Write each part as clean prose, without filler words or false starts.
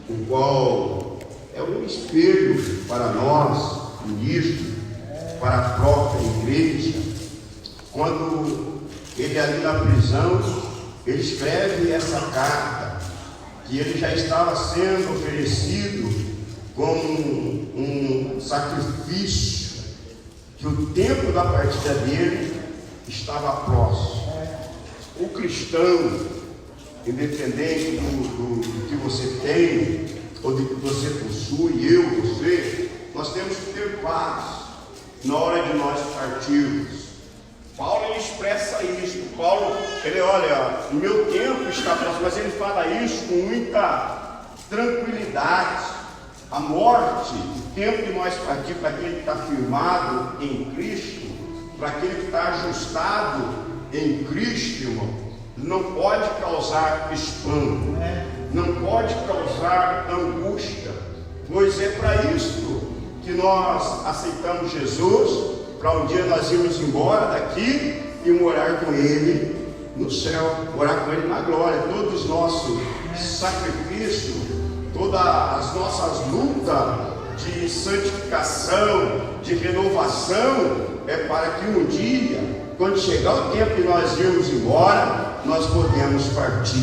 o qual é um espelho para nós, ministros, para a própria igreja. Quando ele ali na prisão, ele escreve essa carta, que ele já estava sendo oferecido como um sacrifício, que o tempo da partida dele estava próximo. O cristão, independente do que você tem, ou do que você possui, você, nós temos que ter paz na hora de nós partirmos. Paulo, ele expressa isso. Paulo, ele olha, o meu tempo está próximo, mas ele fala isso com muita tranquilidade. A morte, o tempo de nós partir, para aquele que está firmado em Cristo, para aquele que está ajustado em Cristo, irmão, não pode causar espanto, não pode causar angústia, pois é para isso que nós aceitamos Jesus, para um dia nós irmos embora daqui e morar com Ele no céu, morar com Ele na glória. Todos os nossos sacrifícios, todas as nossas lutas de santificação, de renovação, é para que um dia, quando chegar o tempo de nós irmos embora, nós podemos partir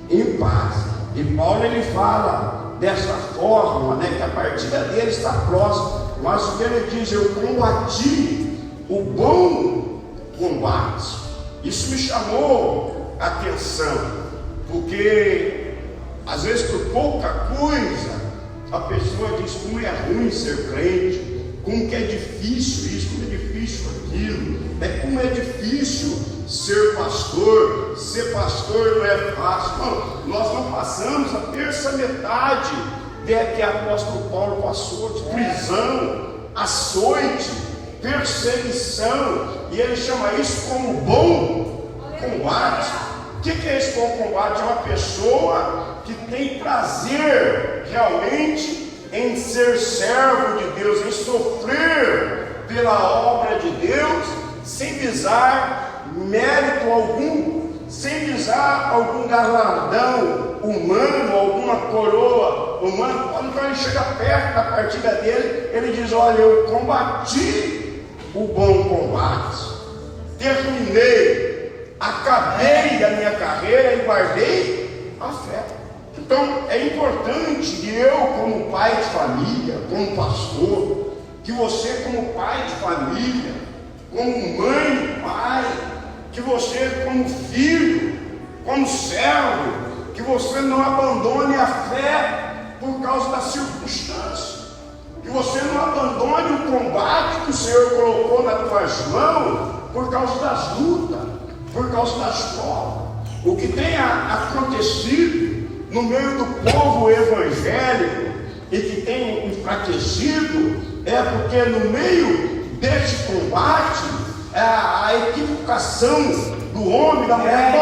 em paz. E Paulo, ele fala dessa forma, que a partida dele está próxima, mas o que ele diz: eu combati o bom combate. Isso me chamou a atenção, porque às vezes por pouca coisa a pessoa diz como é ruim ser crente, como que é difícil isso, como é difícil aquilo, como é difícil ser pastor não é fácil. Não, nós não passamos a terça metade que o apóstolo Paulo passou, de prisão, açoite, perseguição, e ele chama isso como bom combate. O que é esse bom combate? É uma pessoa que tem prazer realmente em ser servo de Deus, em sofrer pela obra de Deus, sem visar mérito algum, sem visar algum galardão humano, alguma coroa humana. Quando ele chega perto da partida dele, ele diz: olha, eu combati o bom combate, terminei, acabei da minha carreira e guardei a fé. Então é importante que eu, como pai de família, como pastor, que você, como pai de família, como mãe, pai, que você, como filho, como servo, que você não abandone a fé por causa das circunstâncias, que você não abandone o combate que o Senhor colocou nas tuas mãos por causa das lutas, por causa das provas. O que tem acontecido no meio do povo evangélico e que tem enfraquecido é porque no meio deste combate a equivocação do homem, da mulher,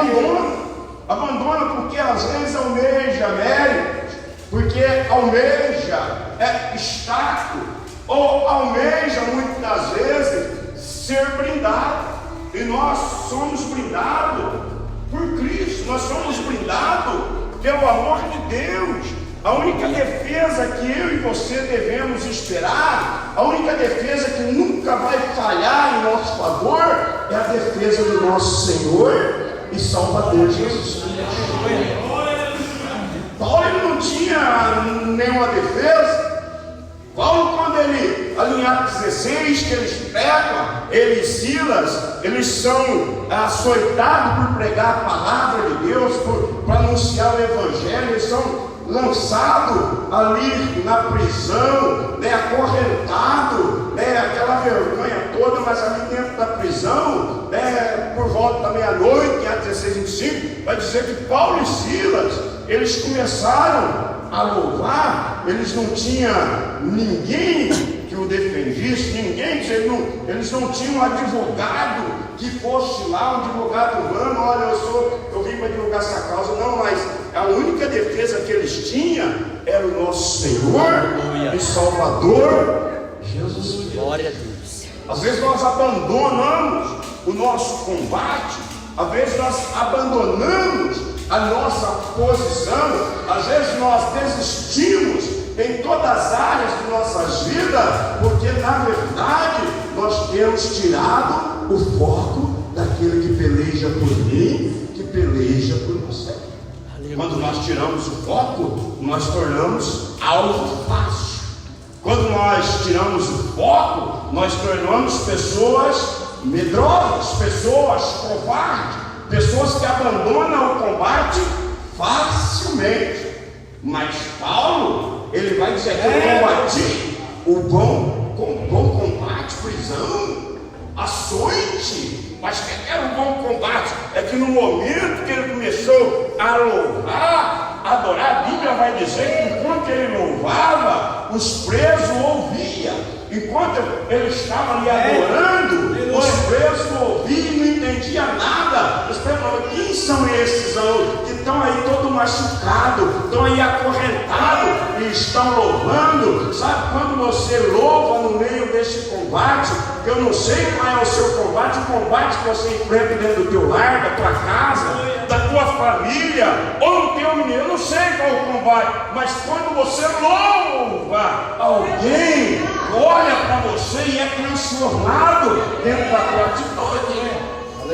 abandona porque às vezes almeja méritos, porque almeja status, ou almeja muitas das vezes ser blindado. E nós somos blindados por Cristo, nós somos blindados pelo amor de Deus. A única defesa que eu e você devemos esperar, a única defesa que nunca vai falhar em nosso favor, é a defesa do nosso Senhor e Salvador Jesus Cristo. Paulo, ele não tinha nenhuma defesa. Paulo, quando ele, ali em Atos 16, que eles pregam, ele e Silas, eles são açoitados por pregar a palavra de Deus, para anunciar o Evangelho, eles são lançados ali na prisão, acorrentado, aquela vergonha toda, mas ali dentro da prisão, por volta da meia-noite, em Atos 16, 25, vai dizer que Paulo e Silas, eles começaram a louvar. Eles não tinham ninguém que o defendesse, eles não tinham um advogado que fosse lá, um advogado humano: olha, eu vim para divulgar essa causa. Não, mas a única defesa que eles tinham era o nosso Senhor e Salvador Jesus Cristo. Glória a Deus. Às vezes nós abandonamos o nosso combate, às vezes nós abandonamos a nossa posição, às vezes nós desistimos em todas as áreas de nossas vidas, porque na verdade nós temos tirado o foco daquele que peleja por mim, que peleja por você. Quando nós tiramos o foco, nós tornamos algo fácil. Quando nós tiramos o foco, nós tornamos pessoas medrosas, pessoas covardes, pessoas que abandonam o combate facilmente. Mas Paulo, ele vai dizer que eu combati o bom combate, prisão, açoite. Mas o que era o bom combate? É que no momento que ele começou a louvar, a adorar, a Bíblia vai dizer que enquanto ele louvava, os presos ouviam. Enquanto ele estava ali adorando, os presos ouviam e não entendiam nada. Os presos falavam: quem são esses que estão aí todo machucados, estão aí acorrentados e estão louvando? Sabe quando você louva no meio deste combate? Que eu não sei qual é o seu combate, o combate que você enfrenta dentro do teu lar, da tua casa, da tua família, ou no teu menino, eu não sei qual é o combate, mas quando você louva, alguém olha para você e é transformado dentro da tua atitude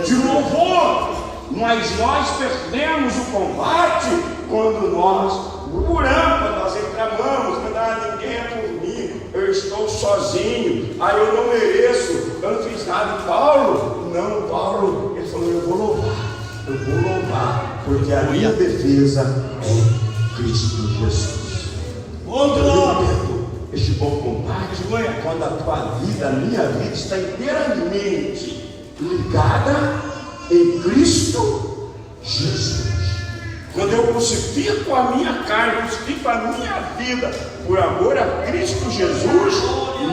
de louvor. Mas nós perdemos o combate quando nós murmuramos, quando nós reclamamos, quando ninguém é por mim, eu estou sozinho, eu não mereço, eu não fiz nada. Paulo, ele falou: eu vou louvar, porque a minha defesa é Cristo Jesus. Este bom combate é quando a tua vida, a minha vida está inteiramente ligada em Cristo Jesus. Quando eu crucifico a minha carne, crucifico a minha vida por amor a Cristo Jesus,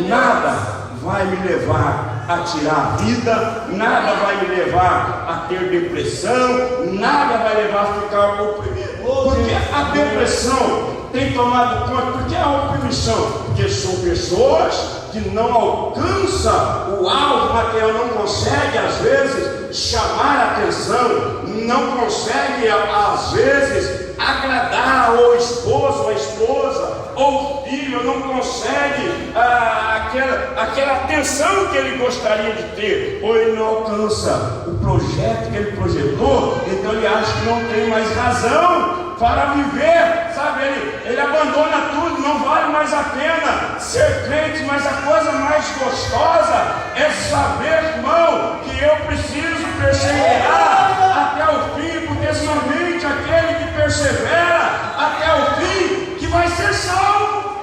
nada vai me levar a tirar a vida, nada vai me levar a ter depressão, nada vai levar a ficar oprimido. Porque a depressão tem tomado conta, porque a opressão, porque são pessoas que não alcançam o alvo material, não conseguem às vezes chamar a atenção, não conseguem às vezes agradar o esposo, ou a esposa, ou o filho, não consegue aquela atenção que ele gostaria de ter, ou ele não alcança o projeto que ele projetou, então ele acha que não tem mais razão para viver, sabe? Ele abandona tudo, não vale mais a pena ser crente. Mas a coisa mais gostosa é saber, irmão, que eu preciso perseverar até o fim, porque somente aquele que persevera até o fim que vai ser salvo.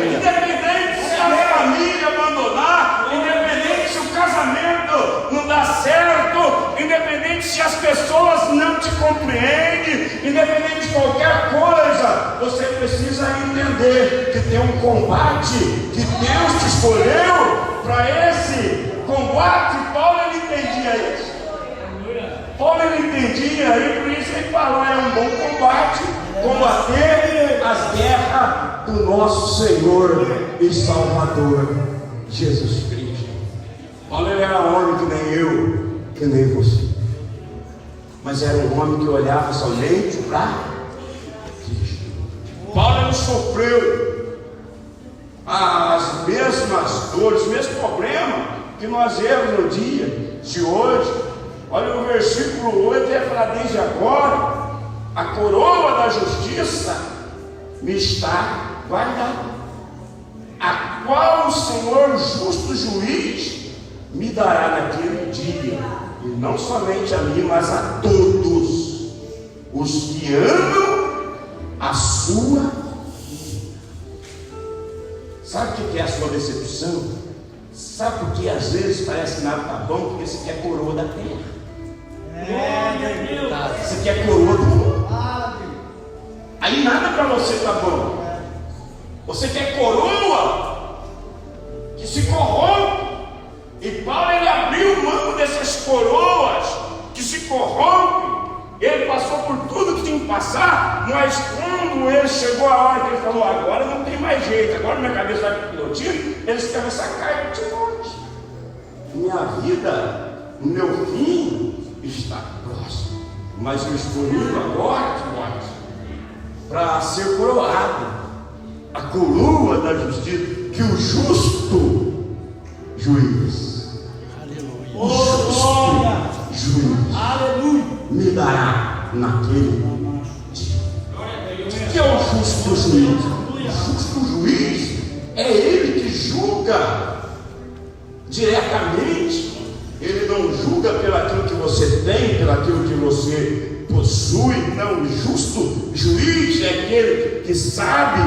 Independente se a família abandonar, independente se o casamento não dá certo, independente se as pessoas não te compreendem, independente de qualquer coisa, você precisa entender que tem um combate que Deus te escolheu para esse combate. Paulo ele entendia isso. Paulo ele entendia, e por isso ele falou: é um bom combate combater as guerras do nosso Senhor e Salvador Jesus Cristo. Paulo ele era homem que nem eu, que nem você, mas era um homem que olhava somente para Cristo. Paulo ele sofreu as mesmas dores, os mesmos problemas que nós vemos no dia de hoje. Olha o versículo 8, ele fala: desde agora a coroa da justiça me está guardada, a qual o Senhor justo juiz me dará naquele dia, e não somente a mim, mas a todos os que amam a sua vida. Sabe o que é a sua decepção? Sabe por que às vezes parece que nada está bom? Porque você quer coroa da terra. Você quer coroa do mundo. Aí nada para você está bom. Você quer coroa que se corrompe. E Paulo ele abriu mão dessas coroas que se corrompem. Ele passou por tudo que tinha que passar, mas quando ele chegou a hora que ele falou: agora não tem mais jeito, agora minha cabeça vai para o pilotinho, eles querem sacar de longe. Minha vida, o meu fim está próximo. Mas eu estou indo agora, Timóteo, para ser coroado, a coroa da justiça, que o justo juiz, o justo juiz me dará naquele dia. O que é o justo juiz? O justo juiz é ele que julga diretamente. Ele não julga pelaquilo que você tem, pelaquilo que você possui. Não, o justo juiz é aquele que sabe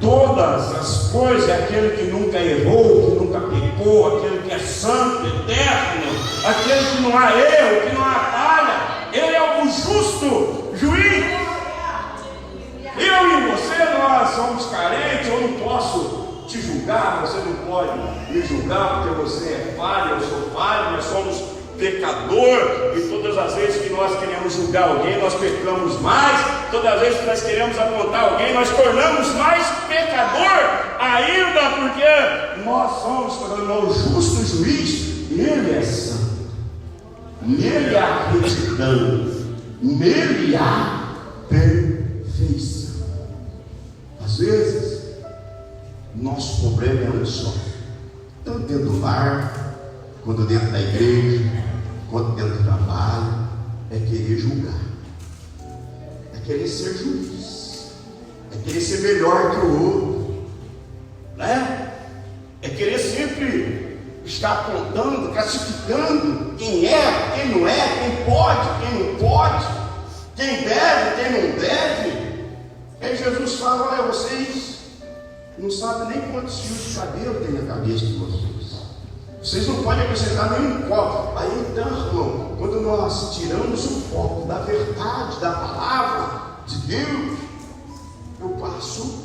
todas as coisas, é aquele que nunca errou, que nunca pecou, aquele que é santo, eterno, aquele que não há erro, que não há falha. Ele é o justo juiz. Eu e você, nós somos carentes. Eu não posso te julgar, você não pode me julgar, porque você é falho, eu sou falho, nós somos pecador, e todas as vezes que nós queremos julgar alguém, nós pecamos mais. Todas as vezes que nós queremos apontar alguém, nós tornamos mais pecador ainda, porque nós somos o justo juiz. Ele é santo, nele há retidão, nele há perfeição. Às vezes nosso problema é um só, tanto dentro do lar, quanto dentro da igreja, quanto dentro do trabalho, é querer julgar, é querer ser juiz, é querer ser melhor que o outro, né? É querer sempre estar apontando, classificando quem é, quem não é, quem pode, quem não pode, quem deve, quem não deve. Aí Jesus fala: olha, vocês não sabem nem quantos fios de cabelo tem na cabeça de vocês. Vocês não podem acrescentar nenhum foco. Aí então, irmão, quando nós tiramos o foco da verdade, da palavra de Deus, eu passo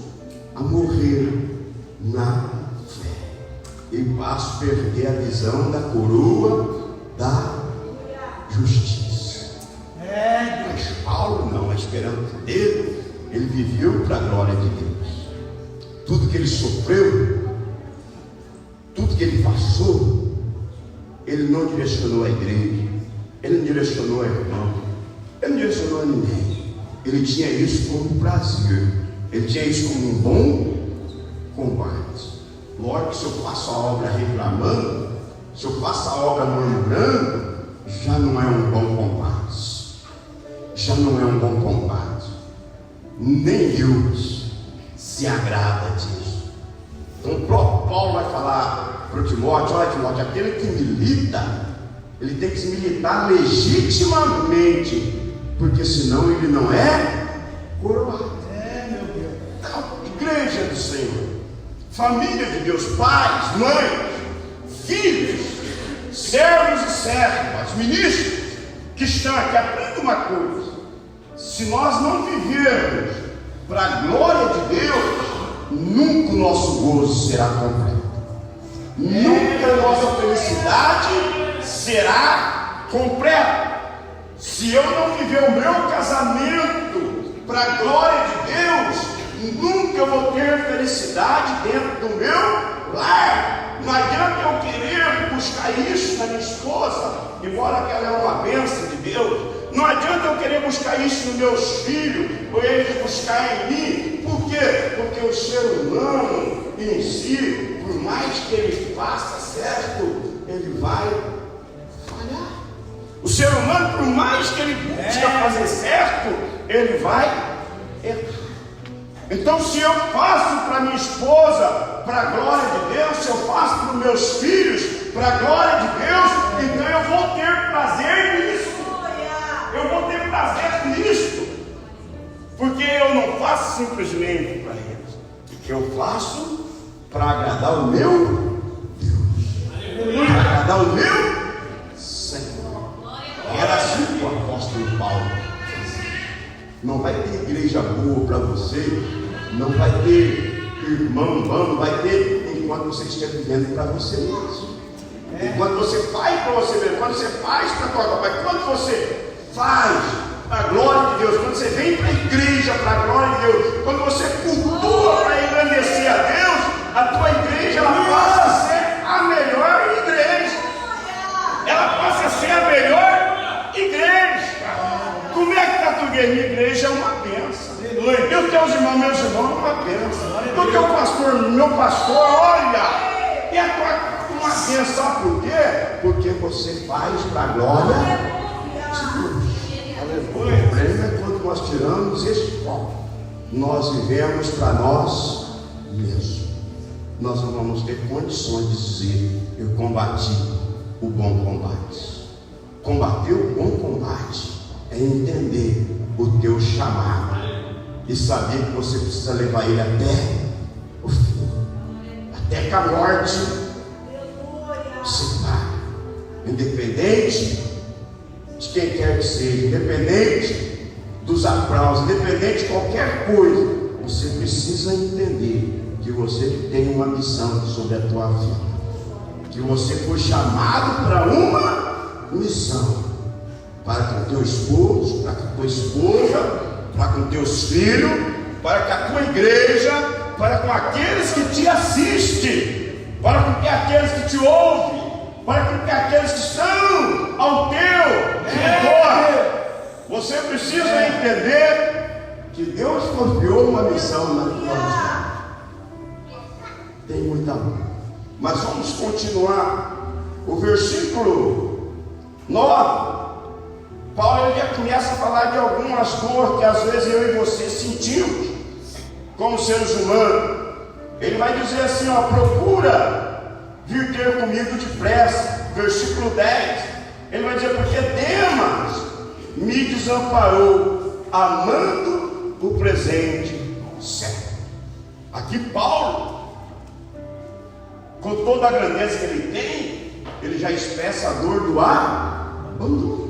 a morrer na fé. Eu passo a perder a visão da coroa da justiça. Mas Paulo não, a esperança dele, ele viveu para a glória de Deus. Tudo que ele sofreu, tudo que ele passou, ele não direcionou a igreja, ele não direcionou a irmão, ele não direcionou a ninguém. Ele tinha isso como prazer, ele tinha isso como um bom combate. Lógico que se eu faço a obra reclamando, se eu faço a obra murmurando, já não é um bom combate, já não é um bom combate. Nem Deus se agrada disso. Então o próprio Paulo vai falar para o Timóteo: olha, Timóteo, aquele que milita, ele tem que se militar legitimamente, porque senão ele não é coroado. Meu Deus. Então, igreja do Senhor, família de Deus, pais, mães, filhos, servos e servas, ministros que estão aqui, aprenda uma coisa: se nós não vivermos para a glória de Deus, nunca o nosso gozo será completo, nunca a nossa felicidade será completa. Se eu não viver o meu casamento para a glória de Deus, nunca eu vou ter felicidade dentro do meu lar. Não adianta eu querer buscar isso na minha esposa, embora ela é uma bênção de Deus. Não adianta eu querer buscar isso nos meus filhos, ou eles buscar em mim. Por quê? Porque o ser humano em si, por mais que ele faça certo, ele vai falhar. O ser humano, por mais que ele busque fazer certo, ele vai errar. Então, se eu faço para minha esposa, para a glória de Deus, se eu faço para os meus filhos, para a glória de Deus, então eu vou ter prazer nisso. Eu vou ter prazer nisso, porque eu não faço simplesmente para eles, porque eu faço para agradar o meu Deus, para agradar o meu Senhor. Era assim que o apóstolo Paulo fazia. Não vai ter igreja boa para você, não vai ter irmão bom, não vai ter enquanto você estiver vivendo para você mesmo. Enquanto você faz para você mesmo, quando você faz para tua glória, quando você faz para a glória de Deus, quando você vem para a igreja para a glória de Deus, quando você cultua para engrandecer a Deus, a tua igreja ela passa a ser a melhor igreja. Ela passa a ser a melhor igreja. Como igreja é uma bênção. E os teus irmãos, meus irmãos, é uma bênção. E o teu pastor, meu pastor, olha, é uma bênção. Sabe por quê? Porque você faz para a glória de Deus. O problema é quando nós tiramos esse foco. Nós vivemos para nós mesmos. Nós não vamos ter condições de dizer: eu combati o bom combate. Combater o bom combate é entender o teu chamado e saber que você precisa levar ele até o fim, até que a morte separe, independente de quem quer que seja, independente dos aplausos, independente de qualquer coisa. Você precisa entender que você tem uma missão sobre a tua vida, que você foi chamado para uma missão, para com teu esposo, para com tua esposa, para com teus filhos, para com a tua igreja, para com aqueles que te assistem, para com aqueles que te ouvem, para com aqueles que estão ao teu redor. Você precisa entender que Deus confiou uma missão na tua vida. Tem muita luta, mas vamos continuar. O versículo 9, Paulo ele começa a falar de algumas dores que às vezes eu e você sentimos como seres humanos. Ele vai dizer assim, ó: procura vir ter comigo depressa. Versículo 10, ele vai dizer: porque Demas me desamparou, amando o presente século. Aqui Paulo, com toda a grandeza que ele tem, ele já expressa a dor do abandono.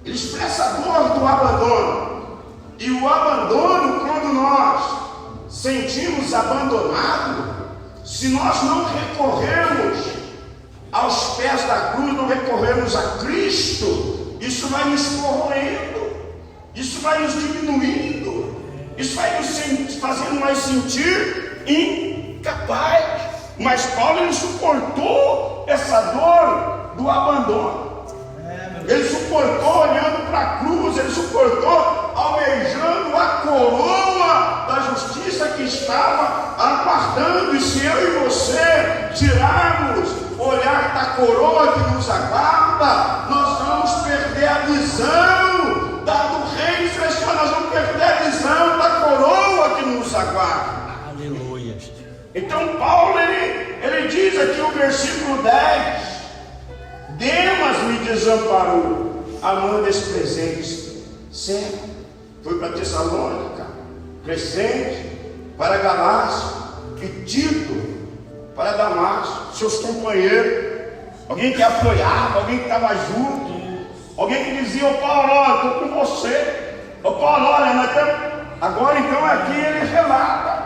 Ele expressa a dor do abandono. E o abandono, quando nós sentimos abandonado, se nós não recorrermos aos pés da cruz, não recorrermos a Cristo, isso vai nos corroendo, isso vai nos diminuindo, isso vai nos fazendo mais sentir incapaz. Mas Paulo ele suportou essa dor do abandono. Ele suportou olhando para a cruz, ele suportou almejando a coroa da justiça que estava aguardando. E se eu e você tirarmos o olhar da coroa que nos aguarda, nós vamos perder a visão do reino celestial, nós vamos perder a visão da coroa que nos aguarda. Aleluia. Então Paulo ele diz aqui no versículo 10: Demas me desamparou, amando esse presente século. Foi para Tessalônica, Crescente, para Galácia, e Tito para Damasco, seus companheiros, alguém que apoiava, alguém que estava junto, alguém que dizia: ô Paulo, eu estou com você. Ô Paulo, olha, nós estamos... Agora então aqui ele relata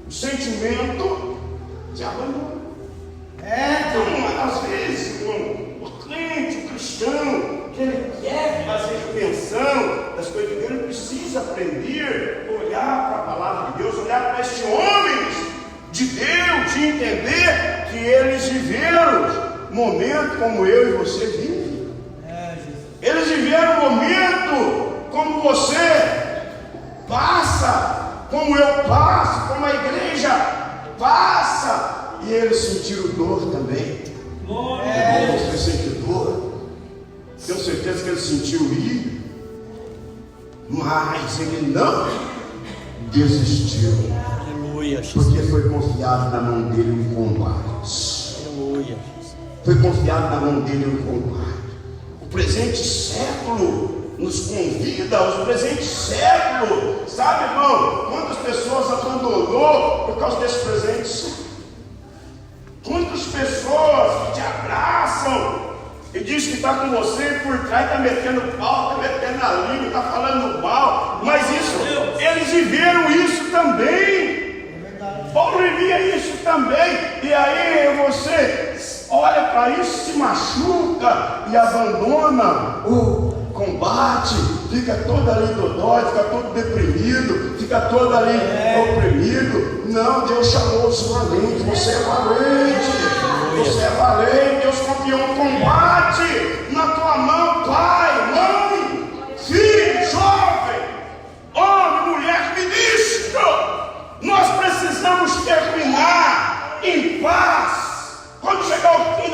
o sentimento de abandono. Então, às vezes, o crente, o cristão, que ele quer fazer menção das coisas de Deus, ele precisa aprender a olhar para a palavra de Deus, olhar para esses homens de Deus, e entender que eles viveram momento como eu e você vive. Eles viveram momento como você passa, como eu passo, como a igreja passa. E eles sentiram dor também. É bom você sentir dor. Tenho certeza que ele sentiu ir, mas ele não desistiu. Aleluia. Porque foi confiado na mão dele um combate. Aleluia. Foi confiado na mão dele um combate. O presente século nos convida aos presentes séculos. Sabe, irmão, quantas pessoas abandonou por causa desse presente século? Quantas pessoas que te abraçam e diz que está com você e por trás está metendo pau, está metendo a língua, está falando mal, mas isso, eles viveram isso também. Paulo vivia isso também. E aí você olha para isso, se machuca e abandona o combate, fica todo ali dodói, fica todo deprimido, fica todo ali oprimido. Não, Deus chamou os valentes. Você é valente, você é valente. Deus confiou um combate na tua mão, pai, mãe, filho, jovem.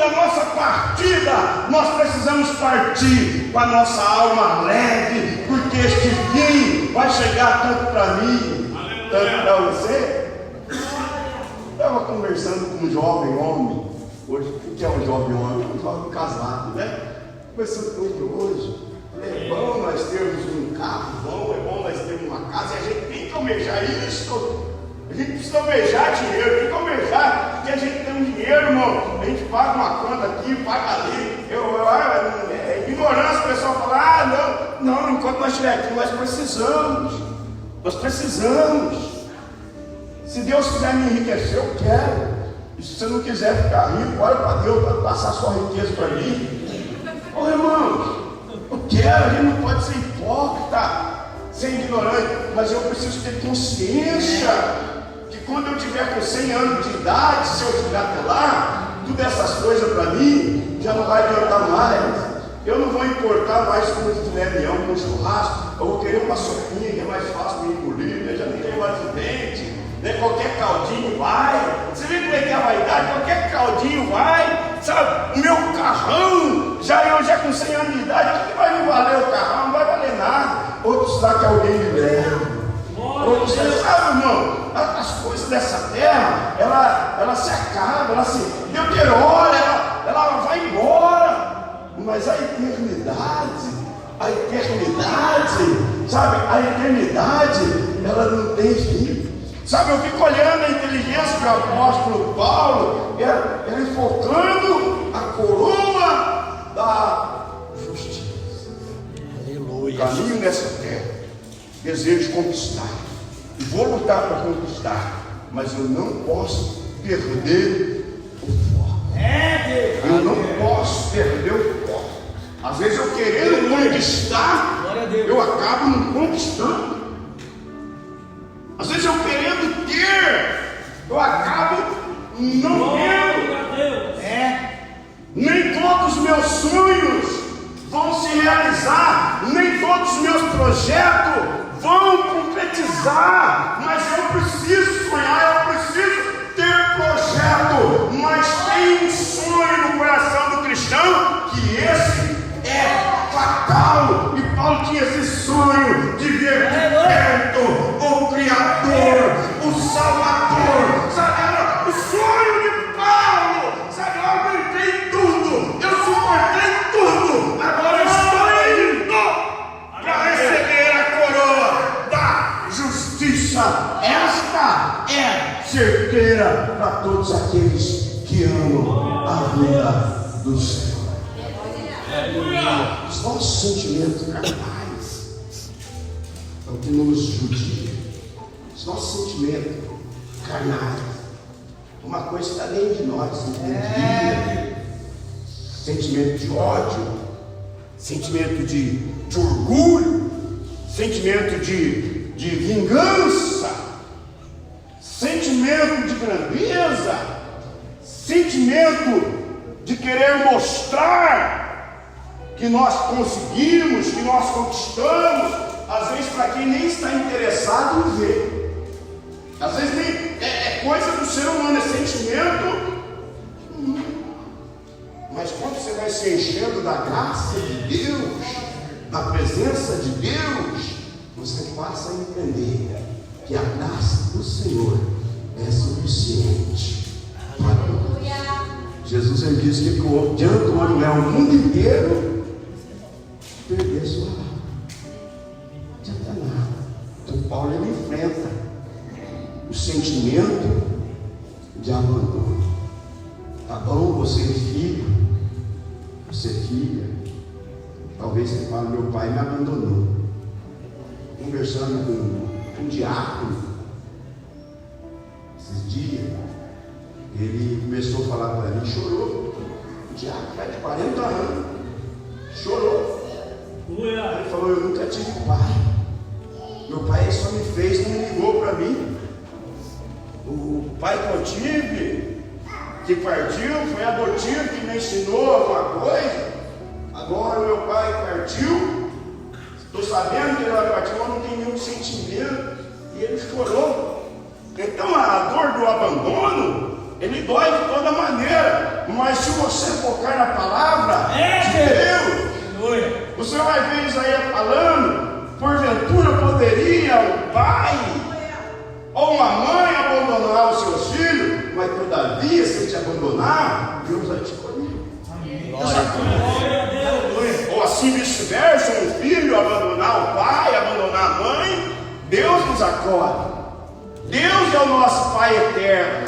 da nossa partida, nós precisamos partir com a nossa alma leve, porque este fim vai chegar tanto para mim, tanto para você. Estava conversando com um jovem homem, hoje, o que é um jovem homem? É um jovem casado, né? Conversando com ele hoje. É bom nós termos um carro bom, é bom nós termos uma casa, e a gente tem que almejar isso. A gente precisa almejar dinheiro, tem que almejar, porque a gente tem um dinheiro, irmão. A gente paga uma conta aqui, paga ali. É ignorância o pessoal falar, não, enquanto nós estivermos aqui, nós precisamos. Nós precisamos. Se Deus quiser me enriquecer, eu quero. E se você não quiser ficar rico, olha para Deus para passar sua riqueza para mim. Ô irmãos, eu quero, a gente não pode ser hipócrita, ser ignorante, mas eu preciso ter consciência que quando eu tiver com 100 anos de idade, se eu estiver até lá, tudo essas coisas para mim já não vai adiantar mais. Eu não vou importar mais com de filé mignon, com churrasco. Eu vou querer uma sopinha que é mais fácil de engolir, né? Já não tem mais de dente, né? Qualquer caldinho vai. Você vê como é que é a vaidade? Qualquer caldinho vai. Sabe, o meu carrão, eu já com 100 anos de idade, o que vai me valer o carrão? Não vai valer nada. Outros lá que alguém me leva. Outros, sabe, irmão, as coisas dessa terra, ela se acaba, ela se deteriora, ela vai embora. Mas a eternidade, sabe, a eternidade, ela não tem fim. Sabe, eu fico olhando a inteligência do apóstolo Paulo, ele enfocando a coroa da justiça. Aleluia. O caminho nessa terra, desejo conquistar, e vou lutar para conquistar, mas eu não posso perder o foco. Eu não posso perder o foco. Às vezes eu querendo conquistar, eu acabo não conquistando. Às vezes eu querendo ter, eu acabo não tendo. Nem todos os meus sonhos vão se realizar, nem todos os meus projetos vão concretizar, mas eu preciso sonhar, eu preciso ter projeto, mas tem um sonho no coração do cristão, que esse é fatal. E Paulo tinha esse sonho de ver de perto o Criador, o Salvador, sabe? Era o sonho de Paulo, sabe? Eu aguentei tudo, eu suportei tudo, agora eu estou indo para receber a coroa da justiça. Esta é certeira para todos aqueles que amam a vida do Senhor. Os nossos sentimentos carnais é o que nos judia. Os nossos sentimentos carnais, uma coisa que está dentro de nós, sentimento de ódio, sentimento de orgulho, sentimento de vingança, sentimento de grandeza, sentimento de querer mostrar que nós conseguimos, que nós conquistamos, às vezes para quem nem está interessado em ver. Às vezes é coisa do ser humano, é sentimento. Mas quando você vai se enchendo da graça de Deus, da presença de Deus, você passa a entender que a graça do Senhor é suficiente para nós. Jesus ele disse que diante do homem é o mundo inteiro perder sua alma. Não adianta nada. Então Paulo ele enfrenta o sentimento de abandono. Tá bom, você é filho, você é filha. Talvez você fale, meu pai me abandonou. Conversando com um diácono esses dias, ele começou a falar para mim, chorou. O diácono vai de 40 anos, chorou. Ele falou, eu nunca tive pai. Meu pai só me fez, não me ligou para mim. O pai que eu tive, que partiu, foi adotivo, que me ensinou alguma coisa. Agora meu pai partiu, estou sabendo que ele vai partir, mas não tem nenhum sentimento. E ele chorou. Então a dor do abandono, ele dói de toda maneira. Mas se você focar na palavra de Deus, você vai ver Isaías falando: porventura poderia o pai ou uma mãe abandonar os seus filhos, mas todavia, se te abandonar, Deus vai te escolher. Ou assim vice-versa, um filho abandonar o pai, abandonar a mãe, Deus nos acolhe. Deus é o nosso Pai eterno,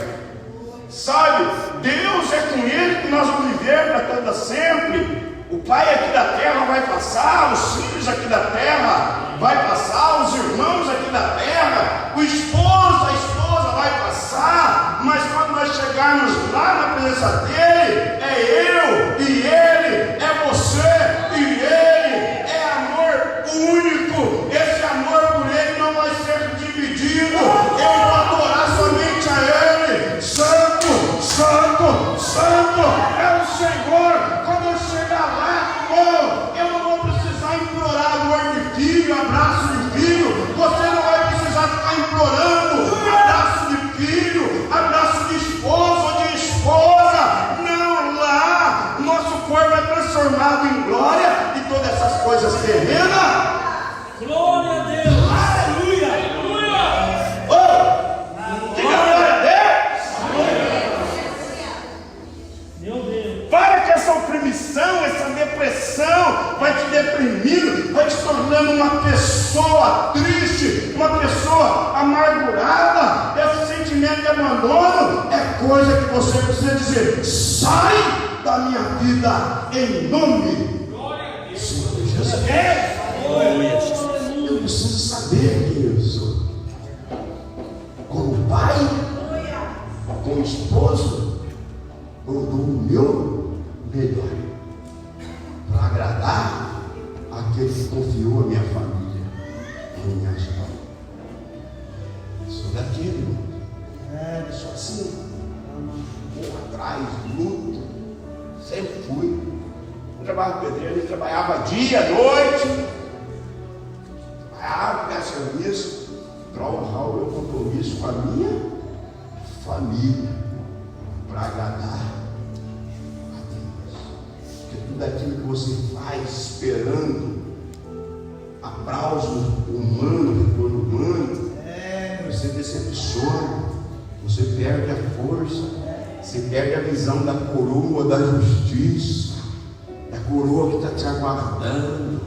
sabe? Deus é com Ele que nós vamos viver para toda sempre. O pai aqui da terra vai passar, os filhos aqui da terra vai passar, os irmãos aqui da terra, o esposo, a esposa vai passar, mas quando nós chegarmos lá na presença dele, é eu e ele, é você e ele, é amor único. Esse amor por ele não vai ser dividido. Eu vou adorar somente a ele. Santo, santo, santo é o Senhor. Quando eu chegar lá, eu não vou precisar implorar amor de filho, abraço de filho. Você não vai precisar ficar implorando abraço de filho, abraço de esposo ou de esposa. Não, lá nosso corpo é transformado em glória e todas essas coisas terrenas. Glória a Deus. Aleluia. Oh, diga glória a Deus. Meu Deus. Para que essa opressão, essa depressão vai te deprimindo, vai te tornando uma pessoa triste, uma pessoa amargurada. Esse sentimento de abandono é coisa que você precisa dizer: sai da minha vida em nome do Senhor Jesus. Eu preciso saber quem eu sou, como pai, como esposo. Eu dou o meu melhor para agradar aquele que confiou a minha família em minha mão. Sou daquele, irmão. Sou assim. Vou atrás, luto. Sempre fui. Eu trabalhava com pedreiro, ele trabalhava dia, noite. Trabalhava, pegar serviço. Trabalhava o meu compromisso com a minha família para agradar a Deus. Porque tudo aquilo que você faz esperando aplauso humano, retorno humano, você decepciona, você perde a força, você perde a visão da coroa da justiça, da coroa que está te aguardando.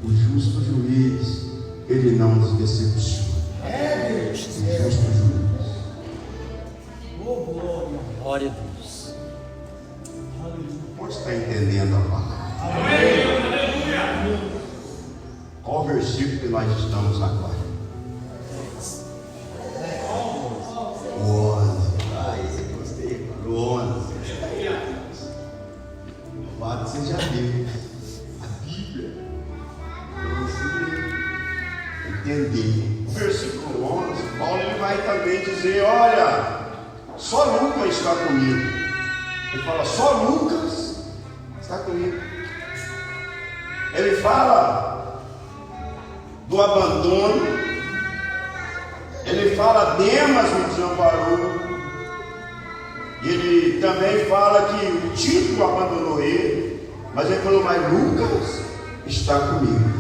O justo juiz, ele não nos decepciona. O justo juiz. Glória a Deus. Você está entendendo a palavra? Qual versículo que nós estamos agora? 11. Ai, gostei. 11. Louvado seja Deus. A Bíblia, para você entender. O versículo 11, Paulo ele vai também dizer: olha, só Lucas está comigo. Ele fala: só Lucas está comigo. Ele fala do abandono. Ele fala: Demas me desamparou. Ele também fala que o Tito abandonou ele. Mas ele falou: mas Lucas está comigo.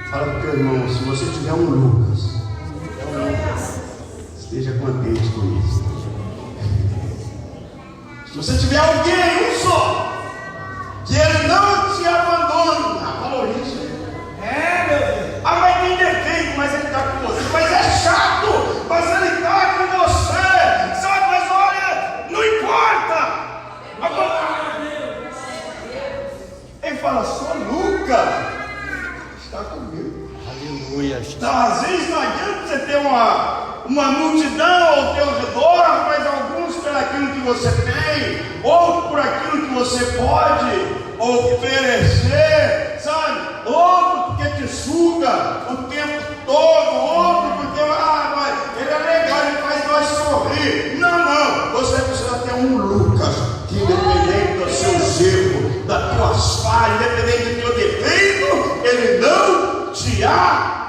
Fala para o teu irmão: se você tiver um Lucas, esteja contente com isso. Se você tiver alguém, um só, que ele não te abandone, valorize. Meu Deus. Mas tem defeito, mas ele está com você. Mas é chato, mas ele está com você. Sabe, mas olha, não importa. Ele fala: só Lucas está comigo. Aleluia. Então, às vezes não adianta você ter uma multidão ao teu redor, mas alguns por aquilo que você tem, ou por aquilo que você pode oferecer, sabe? Outro porque te suga o tempo todo, outro porque ele é legal, ele faz nós sorrir. Não, você precisa ter um Lucas que, independente dos seus erros, das tuas falhas, independente do teu defeito, ele não te ama.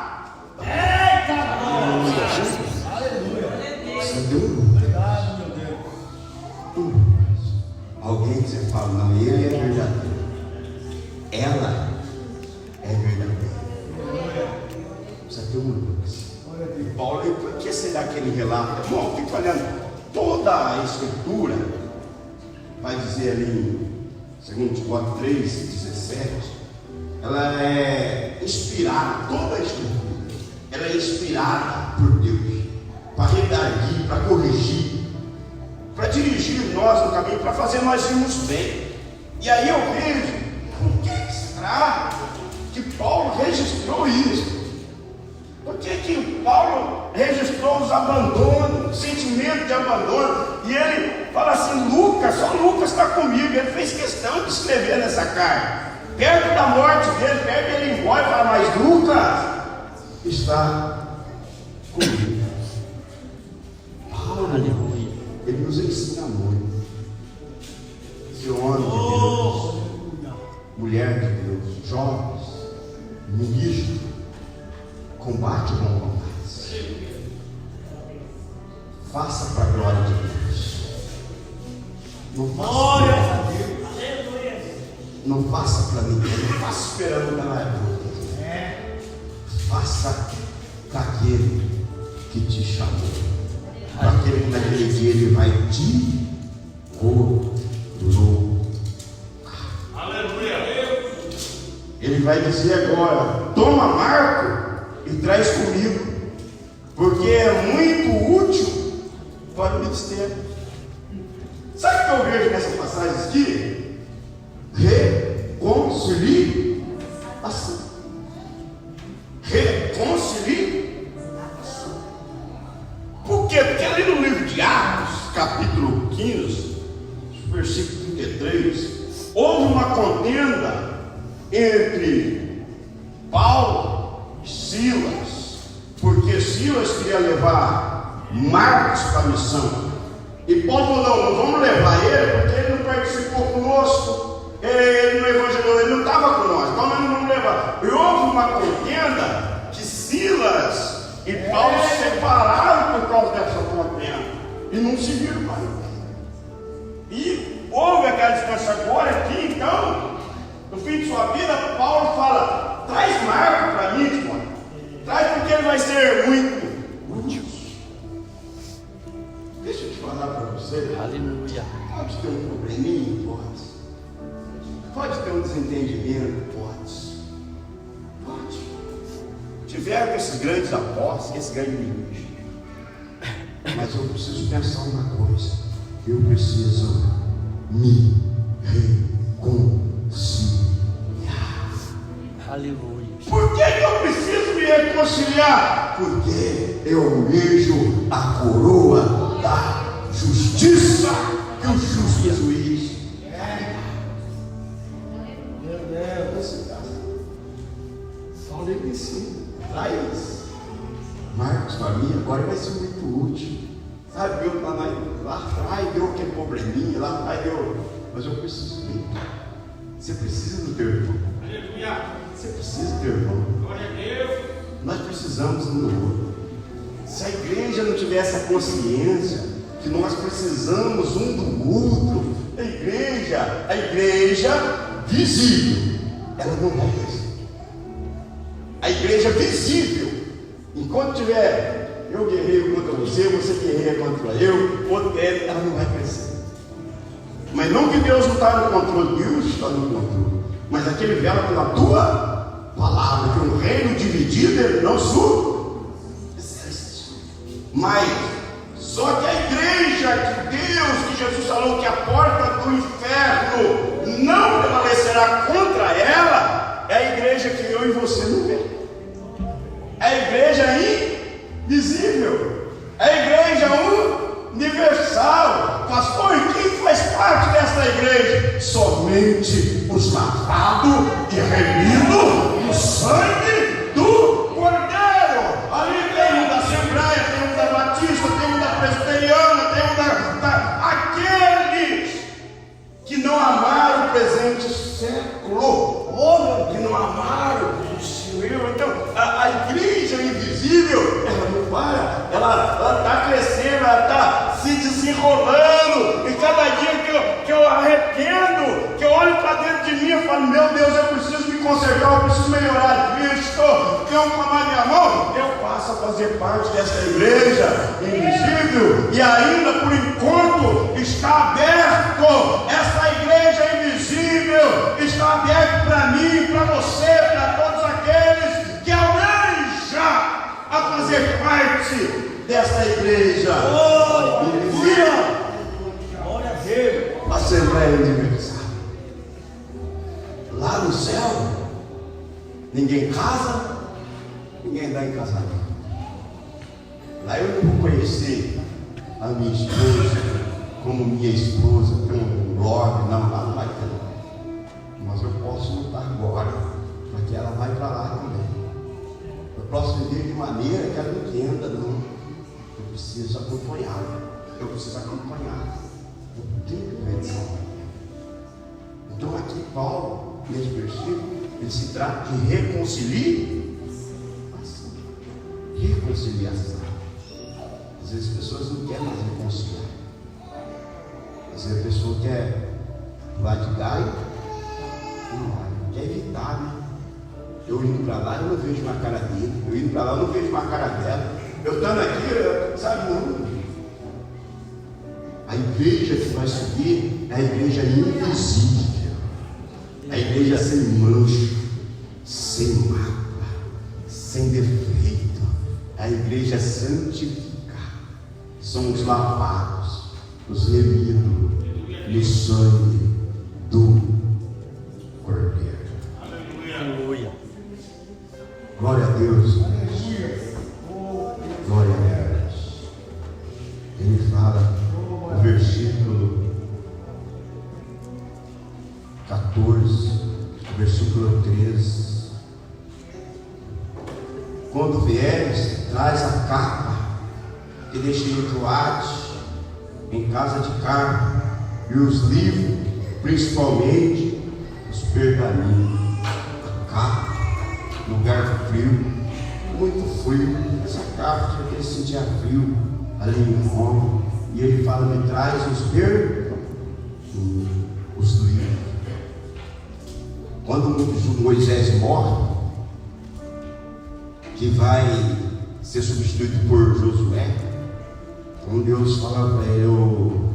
Alguém alguém que você fala, não, ele é verdadeiro. Ela é verdadeira. Precisa ter uma luz. E Paulo, por que será que ele relata? Bom, fica olhando toda a escritura, vai dizer ali em 2 Timóteo 3:17, ela é inspirada, toda a escritura, ela é inspirada por Deus, para redarguir, para corrigir, para dirigir nós no caminho, para fazer nós irmos bem. E aí eu vejo, por que será que Paulo registrou isso? Por que Paulo registrou os abandonos, o sentimento de abandono? E ele fala assim, Lucas, só Lucas está comigo. Ele fez questão de escrever nessa carta, perto da morte dele, perto dele ir embora, e fala, mas Lucas está comigo. Paulo, Aleluia. ele nos ensina muito. Esse homem de Deus, mulher de Deus, jovens, ministro, combate o bom combate. Faça para a glória de Deus. Não faça para Deus. Não faça para ninguém. Não faça esperando galardão. Faça para aquele que te chamou. Para aquele que naquele dia ele vai te colocar. Aleluia. Ele vai dizer agora: toma Marco e traz comigo, porque é muito útil para o ministério. Sabe o que eu vejo nessa passagem aqui? Reconciliação. Reconciliação. Por quê? Porque ali no livro de Atos, capítulo 15, versículo 33, houve uma contenda entre Paulo e Silas, porque Silas queria levar Marcos para a missão, e Paulo falou, não vamos levar ele, porque ele não participou conosco, ele não evangelizou, ele não estava com nós, então nós não vamos levar. E houve uma contenda que Silas e Paulo se separaram por causa dessa contenda, e não se viram mais. E houve aquela distância agora aqui, então, no fim de sua vida, Paulo fala, traz Marco para mim, Timóteo. Traz, porque ele vai ser muito útil. Deixa eu te falar para você. Aleluia. Pode ter um probleminha? Pode. Pode ter um desentendimento? Pode. Tiveram com esses grandes apóstolos, esses grandes ministros. Mas eu preciso pensar uma coisa. Eu preciso me reconciliar. Aleluia. Por que eu preciso me reconciliar? Porque eu almejo a coroa da justiça que o justo juiz. Meu Deus, Paulo ele ensina, traz Marcos para mim, agora vai ser muito útil. Sabe, Deus lá atrás deu aquele probleminha, lá atrás deu, mas eu preciso dele. Você precisa do teu irmão. Você precisa do teu irmão. Nós precisamos um do outro. Se a igreja não tiver essa consciência que nós precisamos um do outro, a igreja visível, ela não vai crescer. A igreja visível, enquanto tiver eu guerreiro contra você guerreia contra eu, outro guerreiro, ela não vai crescer. Mas não que Deus não está no controle, Deus está no controle. Mas aquele vela pela tua palavra, que um reino dividido ele não subsiste. Mas só que a igreja de Deus, que Jesus falou que a porta do inferno não prevalecerá contra ela, é a igreja que eu e você não vê. É a igreja invisível, é a igreja universal. Pastor, e quem faz parte dessa igreja? Somente os lavados e remidos no sangue do Cordeiro. Ali tem um da Assembleia, tem um da Batista, tem um da Presbiteriana, tem um aqueles que não amaram o presente século, que não amaram o Senhor. Então a igreja invisível, ela não para, ela está crescendo, ela está se desenrolando, e cada dia que eu arrependo falo, meu Deus, eu preciso me consertar, eu preciso melhorar Cristo, eu tomar minha mão, eu passo a fazer parte dessa igreja invisível, e ainda por enquanto está aberto, essa igreja invisível está aberta para mim, para você, para todos aqueles que almejam a fazer parte dessa igreja invisível. Glória a Deus. Assembleia Universal. Lá no céu, ninguém casa, ninguém dá em casamento. Lá eu não vou conhecer a minha esposa como minha esposa, pelo blog, não, lá não vai ter. Mas eu posso lutar agora, porque ela vai para lá também. Eu posso viver de maneira que ela não entenda, não. Eu preciso acompanhá-la. Eu preciso acompanhar. Eu tenho que ver dessa maneira. Então aqui Paulo, nesse versículo, ele se trata de reconciliação. Reconciliação. Às vezes as pessoas não querem mais reconciliar. Às vezes a pessoa quer pular de galho, não vai, quer evitar, né? Eu indo para lá, eu não vejo uma cara dele. Eu indo para lá, eu não vejo uma cara dela. Eu estando aqui, sabe, não. A igreja que vai subir é a igreja invisível, a igreja sem mancha, sem mácula, sem defeito, a igreja santificada. São os lavados, os remidos no sangue do Cordeiro. Aleluia. Glória a Deus. Glória a Deus. Ele fala no versículo 14, versículo 13: quando vieres, traz a capa que deixei em Troade, em casa de carne, e os livros, principalmente os pergaminhos. A capa, lugar frio, muito frio. Essa capa tinha que sentir frio ali em Roma. E ele fala, me traz os livros. Quando Moisés morre, que vai ser substituído por Josué, então Deus fala para ele,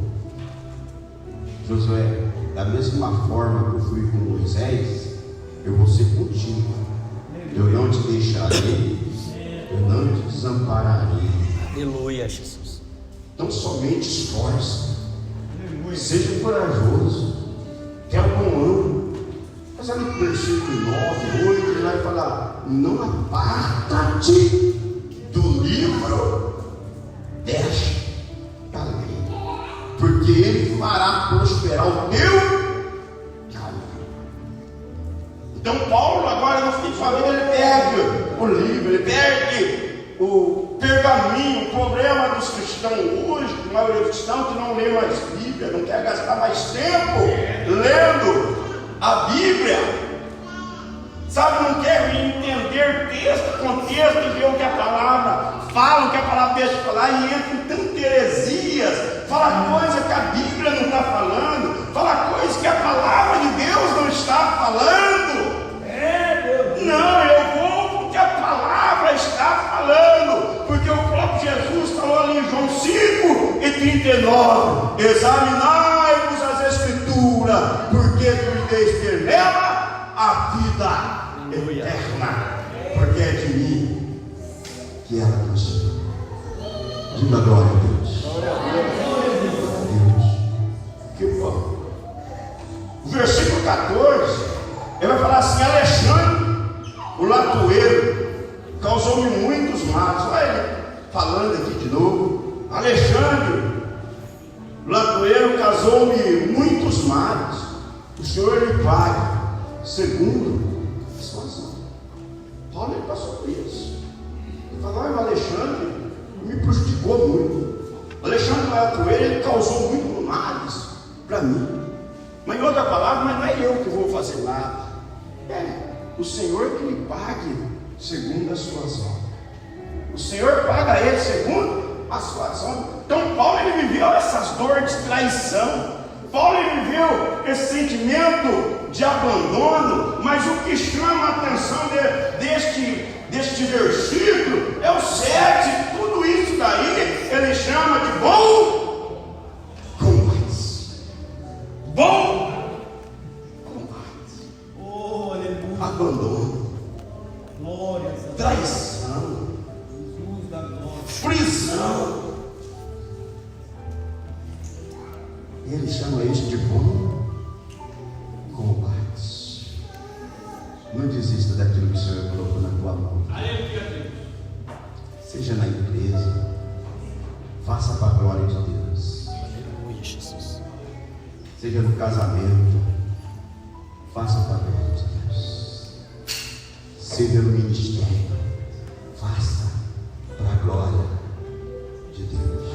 Josué, da mesma forma que eu fui com Moisés, eu vou ser contigo. Eu não te deixarei, eu não te desampararei. Aleluia, Jesus. Então somente esforce, seja corajoso, tenha bom ânimo. Mas ali no versículo 9, 8, ele vai falar, não aparta-te do livro desta lei, porque ele fará prosperar o teu caminho. Então Paulo agora no fim de família, ele pega o livro, ele pega o pergaminho. O problema dos cristãos hoje, a maioria dos cristãos que não lê mais Bíblia, não quer gastar mais tempo lendo a Bíblia, sabe, não quer entender texto, contexto, e ver o que a palavra fala, o que a palavra deixa de falar, e entra em tantas heresias, fala coisa que a Bíblia não está falando, fala coisa que a palavra de Deus não está falando. Não, eu vou porque a palavra está falando, porque o próprio Jesus falou ali em João 5:39, examinai-vos as Escrituras, porque tudo nela a vida eterna, porque é de mim que ela procede. Diga glória a Deus. Glória a Deus. Que bom. O versículo 14, ele vai falar assim, Alexandre, o latoeiro, causou-me muitos males. Olha ele falando aqui de novo. Alexandre, o latoeiro, causou-me muitos males. O Senhor lhe pague segundo a sua ação. Paulo ele passou por isso. Ele falou, o Alexandre me prejudicou muito. O Alexandre, o latoeiro, ele causou muitos males para mim. Mas em outra palavra, mas não é eu que vou fazer nada. É o Senhor que lhe pague segundo a sua ação. O Senhor paga ele segundo a sua ação. Então Paulo ele viveu essas dores de traição, Paulo ele viveu esse sentimento de abandono, mas o que chama a atenção deste versículo é o 7. Tudo isso daí ele chama de bom combate. Bom combate. Oh, aleluia. Abandono, Glória a Deus. traição, Jesus da glória. prisão. Ele chama isso de bom combate. Não desista daquilo que o Senhor colocou na tua mão. Seja na empresa, faça para a glória de Deus. Aleluia, Jesus. Seja no casamento, faça para a glória de Deus. Seja no ministério, faça para a glória de Deus.